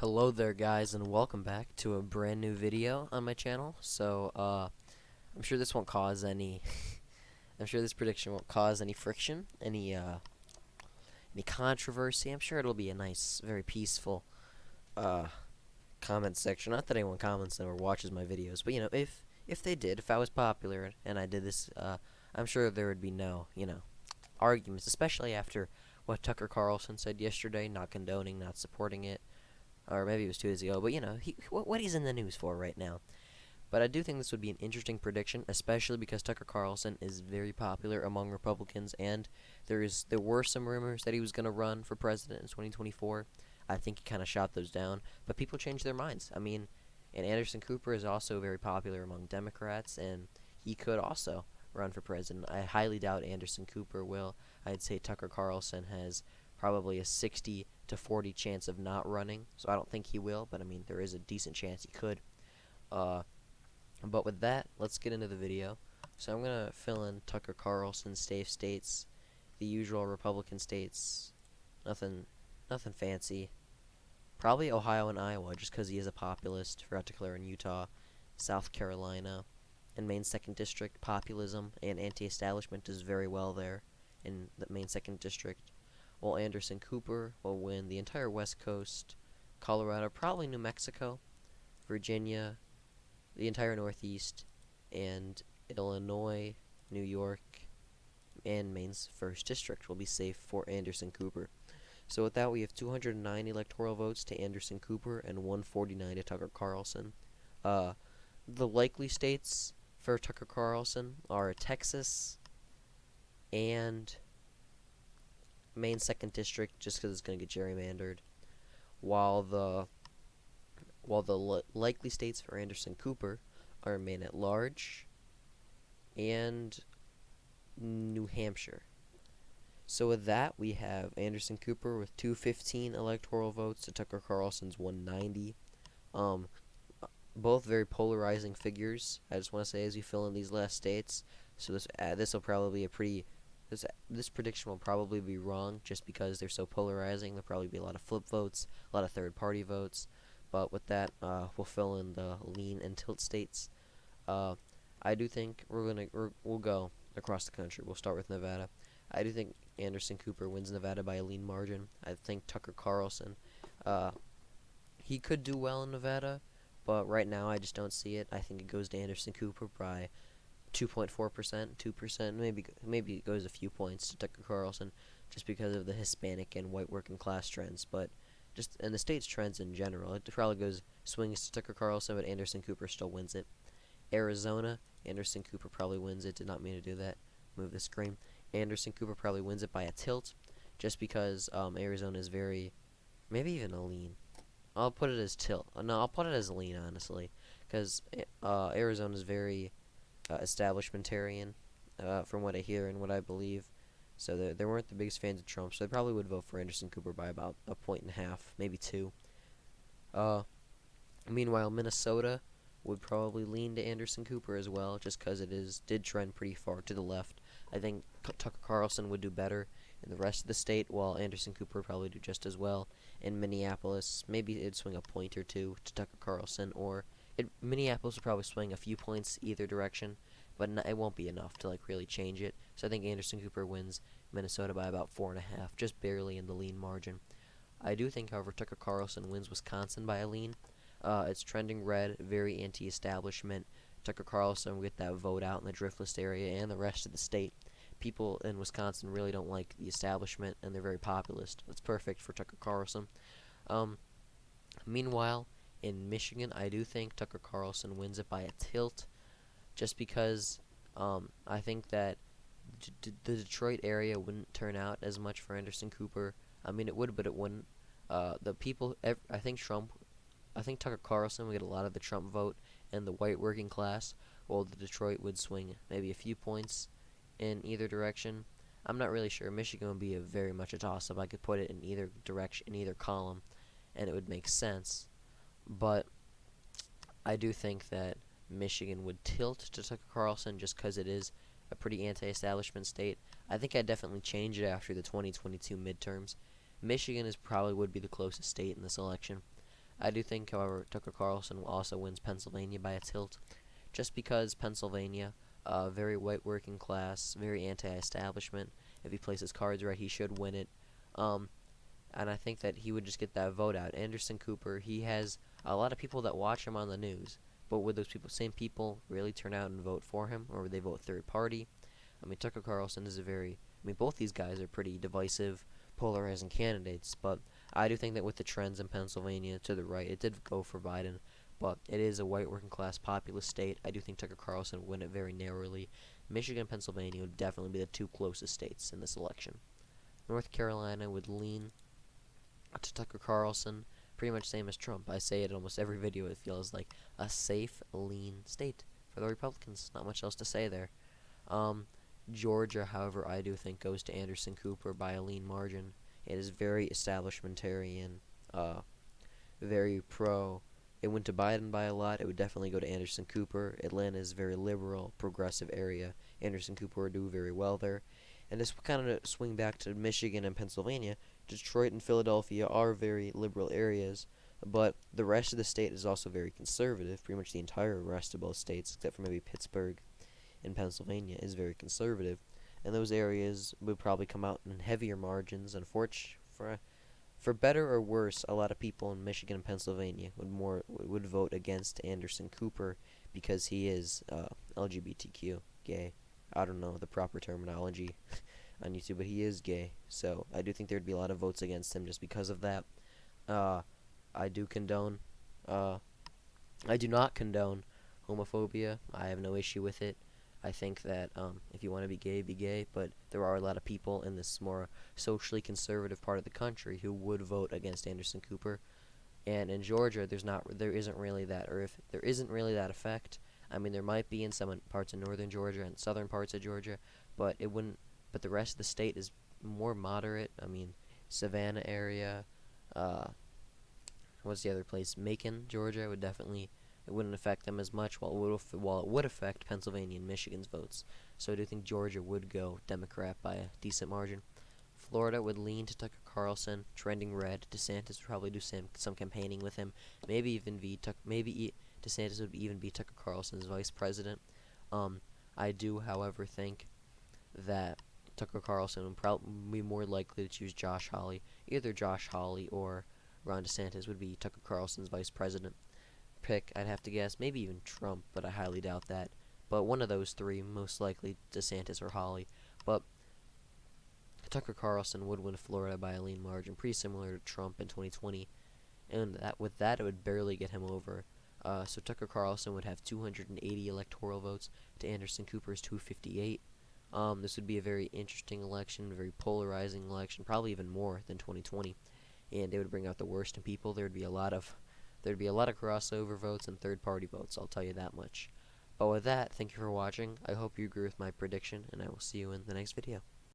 Hello there guys, and welcome back to a brand new video on my channel. I'm sure this won't cause any I'm sure this prediction won't cause any friction, any controversy. I'm sure it'll be a nice, very peaceful uh comment section. Not that anyone comments or watches my videos, but if they did, if I was popular and I did this, I'm sure there would be no, arguments, especially after what Tucker Carlson said yesterday, not condoning, not supporting it. Or maybe it was 2 days ago, but what he's in the news for right now. But I do think this would be an interesting prediction, especially because Tucker Carlson is very popular among Republicans, and there were some rumors that he was going to run for president in 2024. I think he kind of shot those down, but people change their minds. I mean, and Anderson Cooper is also very popular among Democrats, and he could also run for president. I highly doubt Anderson Cooper will. I'd say Tucker Carlson has probably a 60 to 40 chance of not running, so I don't think he will, but I mean, there is a decent chance he could. Uh, but with that, let's get into the video. So I'm going to fill in Tucker Carlson's safe states, the usual Republican states, nothing, nothing fancy. Probably Ohio and Iowa, just because he is a populist. Forgot to clear in Utah, South Carolina, and Maine's 2nd District. Populism and anti-establishment does very well there in the Maine 2nd District. While Anderson Cooper will win the entire West Coast, Colorado, probably New Mexico, Virginia, the entire Northeast, and Illinois, New York, and Maine's 1st District will be safe for Anderson Cooper. So with that, we have 209 electoral votes to Anderson Cooper and 149 to Tucker Carlson. Uh, the likely states for Tucker Carlson are Texas and Maine 2nd District, just because it's going to get gerrymandered, while the likely states for Anderson Cooper are Maine at large and New Hampshire. So with that, we have Anderson Cooper with 215 electoral votes to Tucker Carlson's 190. Um, both very polarizing figures. I just want to say as we fill in these last states, so this will probably be a pretty this prediction will probably be wrong just because they're so polarizing. There'll probably be a lot of flip votes, a lot of third-party votes. But with that, we'll fill in the lean and tilt states. I do think we'll go across the country. We'll start with Nevada. I do think Anderson Cooper wins Nevada by a lean margin. I think Tucker Carlson, he could do well in Nevada, but right now I just don't see it. I think it goes to Anderson Cooper by 2.4%, 2%, maybe it goes a few points to Tucker Carlson just because of the Hispanic and white working class trends, but just and the state's trends in general. It probably goes swings to Tucker Carlson, but Anderson Cooper still wins it. Arizona, Anderson Cooper probably wins it. Did not mean to do that. Move the screen. Anderson Cooper probably wins it by a tilt, just because Arizona is very, maybe even a lean. I'll put it as tilt. No, I'll put it as lean, honestly, because Arizona is very establishmentarian, from what I hear and what I believe. So they weren't the biggest fans of Trump, so they probably would vote for Anderson Cooper by about a point and a half, maybe two. Uh, Meanwhile, Minnesota would probably lean to Anderson Cooper as well, just because did trend pretty far to the left. I think Tucker Carlson would do better in the rest of the state, while Anderson Cooper would probably do just as well. In Minneapolis, maybe it'd swing a point or two to Tucker Carlson, or Minneapolis would probably swing a few points either direction, but it won't be enough to really change it. So I think Anderson Cooper wins Minnesota by about 4.5, just barely in the lean margin. I do think, however, Tucker Carlson wins Wisconsin by a lean. It's trending red, very anti-establishment. Tucker Carlson will get that vote out in the Driftless area and the rest of the state. People in Wisconsin really don't like the establishment, and they're very populist. That's perfect for Tucker Carlson. Um, Meanwhile, in Michigan, I do think Tucker Carlson wins it by a tilt, just because I think that the Detroit area wouldn't turn out as much for Anderson Cooper. I mean, it would, but it wouldn't. I think Tucker Carlson would get a lot of the Trump vote and the white working class, while the Detroit would swing maybe a few points in either direction. I'm not really sure. Michigan would be very much a toss-up. I could put it in either direction, in either column, and it would make sense. But I do think that Michigan would tilt to Tucker Carlson just because it is a pretty anti-establishment state. I think I'd definitely change it after the 2022 midterms. Michigan is probably would be the closest state in this election. I do think, however, Tucker Carlson also wins Pennsylvania by a tilt, just because Pennsylvania, very white working class, very anti-establishment. If he plays his cards right, he should win it. Um, and I think that he would just get that vote out. Anderson Cooper, he has a lot of people that watch him on the news, but would those same people, really turn out and vote for him, or would they vote third party? I mean, Tucker Carlson is both these guys are pretty divisive, polarizing candidates, but I do think that with the trends in Pennsylvania to the right, it did go for Biden, but it is a white working class populous state. I do think Tucker Carlson would win it very narrowly. Michigan and Pennsylvania would definitely be the two closest states in this election. North Carolina would lean to Tucker Carlson, pretty much same as Trump. I say it in almost every video. It feels like a safe, lean state for the Republicans. Not much else to say there. Um, Georgia, however, I do think goes to Anderson Cooper by a lean margin. It is very establishmentarian, very pro. It went to Biden by a lot. It would definitely go to Anderson Cooper. Atlanta is a very liberal, progressive area. Anderson Cooper would do very well there. And this kind of swing back to Michigan and Pennsylvania. Detroit and Philadelphia are very liberal areas, but the rest of the state is also very conservative. Pretty much the entire rest of both states, except for maybe Pittsburgh and Pennsylvania, is very conservative. And those areas would probably come out in heavier margins. Unfortunately, for better or worse, a lot of people in Michigan and Pennsylvania would vote against Anderson Cooper because he is LGBTQ, gay. I don't know the proper terminology on YouTube, but he is gay. So I do think there'd be a lot of votes against him just because of that. Uh, I do condone. I do not condone homophobia. I have no issue with it. I think that if you want to be gay, be gay. But there are a lot of people in this more socially conservative part of the country who would vote against Anderson Cooper. And in Georgia, there isn't really that, or if there isn't really that effect. I mean, there might be in some parts of northern Georgia and southern parts of Georgia, but it wouldn't. But the rest of the state is more moderate. I mean, Savannah area. What's the other place? Macon, Georgia would definitely. It wouldn't affect them as much, while it would affect Pennsylvania and Michigan's votes. So I do think Georgia would go Democrat by a decent margin. Florida would lean to Tucker Carlson, trending red. DeSantis would probably do some campaigning with him. DeSantis would even be Tucker Carlson's vice president. I do, however, think that Tucker Carlson would probably be more likely to choose Josh Hawley. Either Josh Hawley or Ron DeSantis would be Tucker Carlson's vice president pick. I'd have to guess maybe even Trump, but I highly doubt that. But one of those three, most likely DeSantis or Hawley. But Tucker Carlson would win Florida by a lean margin, pretty similar to Trump in 2020, and with that, it would barely get him over. So Tucker Carlson would have 280 electoral votes to Anderson Cooper's 258. This would be a very interesting election, a very polarizing election, probably even more than 2020, and they would bring out the worst in people. There'd be a lot of crossover votes and third-party votes. I'll tell you that much. But with that, thank you for watching. I hope you agree with my prediction, and I will see you in the next video.